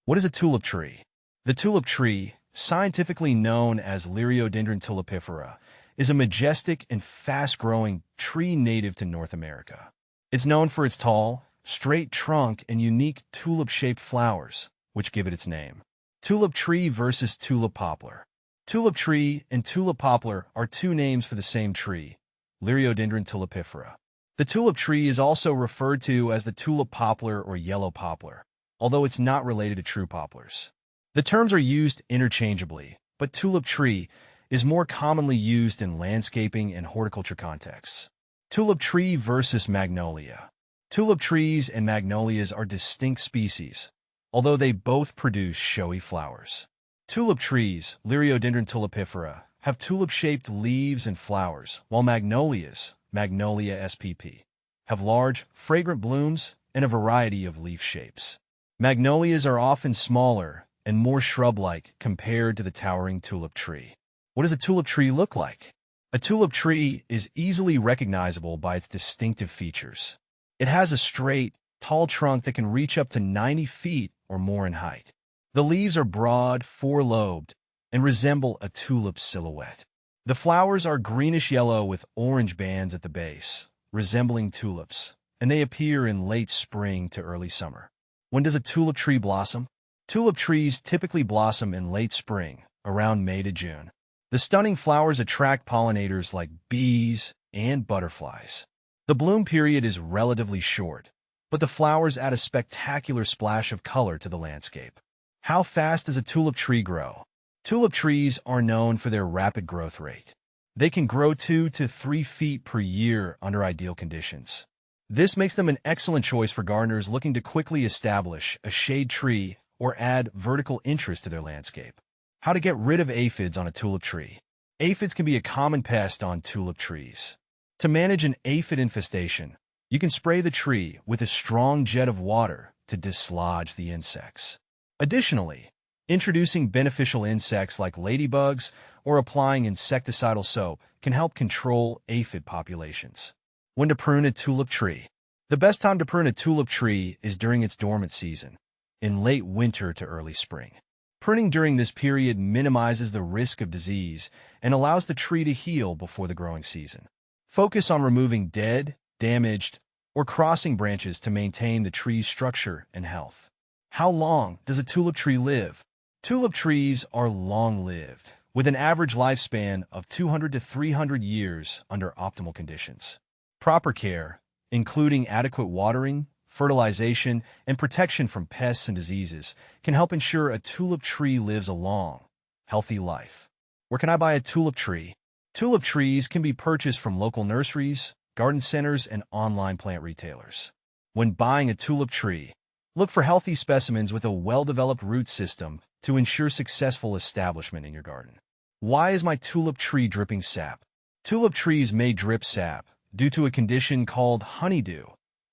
What is a tulip tree? The tulip tree, scientifically known as Liriodendron tulipifera, is a majestic and fast-growing tree native to North America. It's known for its tall, straight trunk and unique tulip-shaped flowers, which give it its name. Tulip tree versus tulip poplar. Tulip tree and tulip poplar are two names for the same tree, Liriodendron tulipifera. The tulip tree is also referred to as the tulip poplar or yellow poplar, although it's not related to true poplars. The terms are used interchangeably, but tulip tree is more commonly used in landscaping and horticulture contexts. Tulip tree versus magnolia. Tulip trees and magnolias are distinct species, although they both produce showy flowers. Tulip trees, Liriodendron tulipifera, have tulip-shaped leaves and flowers, while magnolias, Magnolia spp, have large, fragrant blooms and a variety of leaf shapes. Magnolias are often smaller and more shrub-like compared to the towering tulip tree. What does a tulip tree look like? A tulip tree is easily recognizable by its distinctive features. It has a straight, tall trunk that can reach up to 90 feet or more in height. The leaves are broad, four-lobed, and resemble a tulip silhouette. The flowers are greenish-yellow with orange bands at the base, resembling tulips, and they appear in late spring to early summer. When does a tulip tree blossom? Tulip trees typically blossom in late spring, around May to June. The stunning flowers attract pollinators like bees and butterflies. The bloom period is relatively short, but the flowers add a spectacular splash of color to the landscape. How fast does a tulip tree grow? Tulip trees are known for their rapid growth rate. They can grow 2 to 3 feet per year under ideal conditions. This makes them an excellent choice for gardeners looking to quickly establish a shade tree or add vertical interest to their landscape. How to get rid of aphids on a tulip tree. Aphids can be a common pest on tulip trees. To manage an aphid infestation, you can spray the tree with a strong jet of water to dislodge the insects. Additionally, introducing beneficial insects like ladybugs or applying insecticidal soap can help control aphid populations. When to prune a tulip tree. The best time to prune a tulip tree is during its dormant season, in late winter to early spring. Pruning during this period minimizes the risk of disease and allows the tree to heal before the growing season. Focus on removing dead, damaged, or crossing branches to maintain the tree's structure and health. How long does a tulip tree live? Tulip trees are long-lived, with an average lifespan of 200 to 300 years under optimal conditions. Proper care, including adequate watering, fertilization, and protection from pests and diseases, can help ensure a tulip tree lives a long, healthy life. Where can I buy a tulip tree? Tulip trees can be purchased from local nurseries, garden centers, and online plant retailers. When buying a tulip tree, look for healthy specimens with a well-developed root system to ensure successful establishment in your garden. Why is my tulip tree dripping sap? Tulip trees may drip sap due to a condition called honeydew,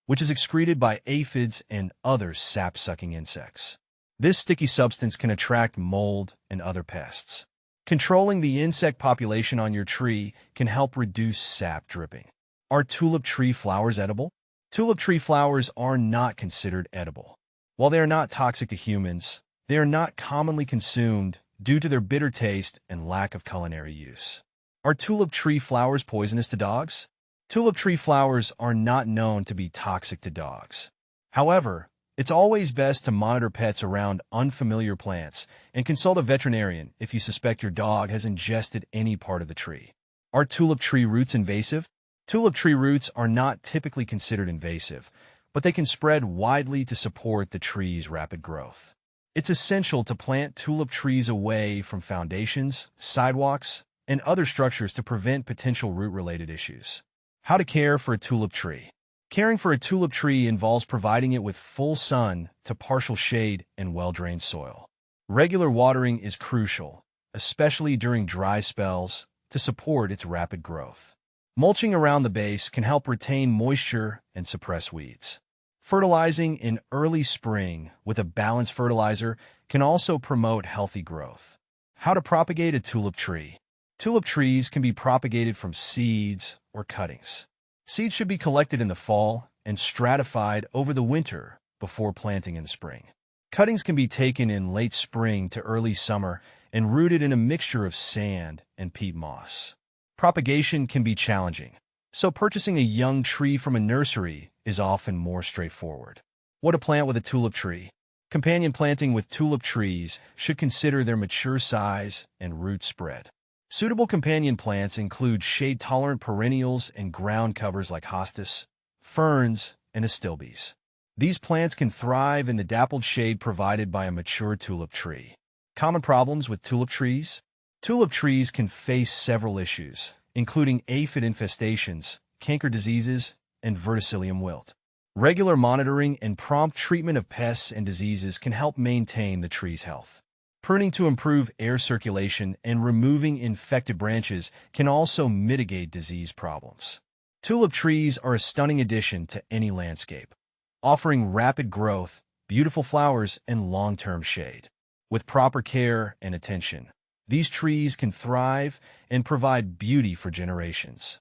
which is excreted by aphids and other sap-sucking insects. This sticky substance can attract mold and other pests. Controlling the insect population on your tree can help reduce sap dripping. Are tulip tree flowers edible? Tulip tree flowers are not considered edible. While they are not toxic to humans, they are not commonly consumed due to their bitter taste and lack of culinary use. Are tulip tree flowers poisonous to dogs? Tulip tree flowers are not known to be toxic to dogs. However, it's always best to monitor pets around unfamiliar plants and consult a veterinarian if you suspect your dog has ingested any part of the tree. Are tulip tree roots invasive? Tulip tree roots are not typically considered invasive, but they can spread widely to support the tree's rapid growth. It's essential to plant tulip trees away from foundations, sidewalks, and other structures to prevent potential root-related issues. How to care for a tulip tree. Caring for a tulip tree involves providing it with full sun to partial shade and well-drained soil. Regular watering is crucial, especially during dry spells, to support its rapid growth. Mulching around the base can help retain moisture and suppress weeds. Fertilizing in early spring with a balanced fertilizer can also promote healthy growth. How to propagate a tulip tree. Tulip trees can be propagated from seeds or cuttings. Seeds should be collected in the fall and stratified over the winter before planting in the spring. Cuttings can be taken in late spring to early summer and rooted in a mixture of sand and peat moss. Propagation can be challenging, so purchasing a young tree from a nursery is often more straightforward. What to plant with a tulip tree? Companion planting with tulip trees should consider their mature size and root spread. Suitable companion plants include shade-tolerant perennials and ground covers like hostas, ferns, and astilbes. These plants can thrive in the dappled shade provided by a mature tulip tree. Common problems with tulip trees? Tulip trees can face several issues, including aphid infestations, canker diseases, and verticillium wilt. Regular monitoring and prompt treatment of pests and diseases can help maintain the tree's health. Pruning to improve air circulation and removing infected branches can also mitigate disease problems. Tulip trees are a stunning addition to any landscape, offering rapid growth, beautiful flowers, and long-term shade. With proper care and attention, these trees can thrive and provide beauty for generations.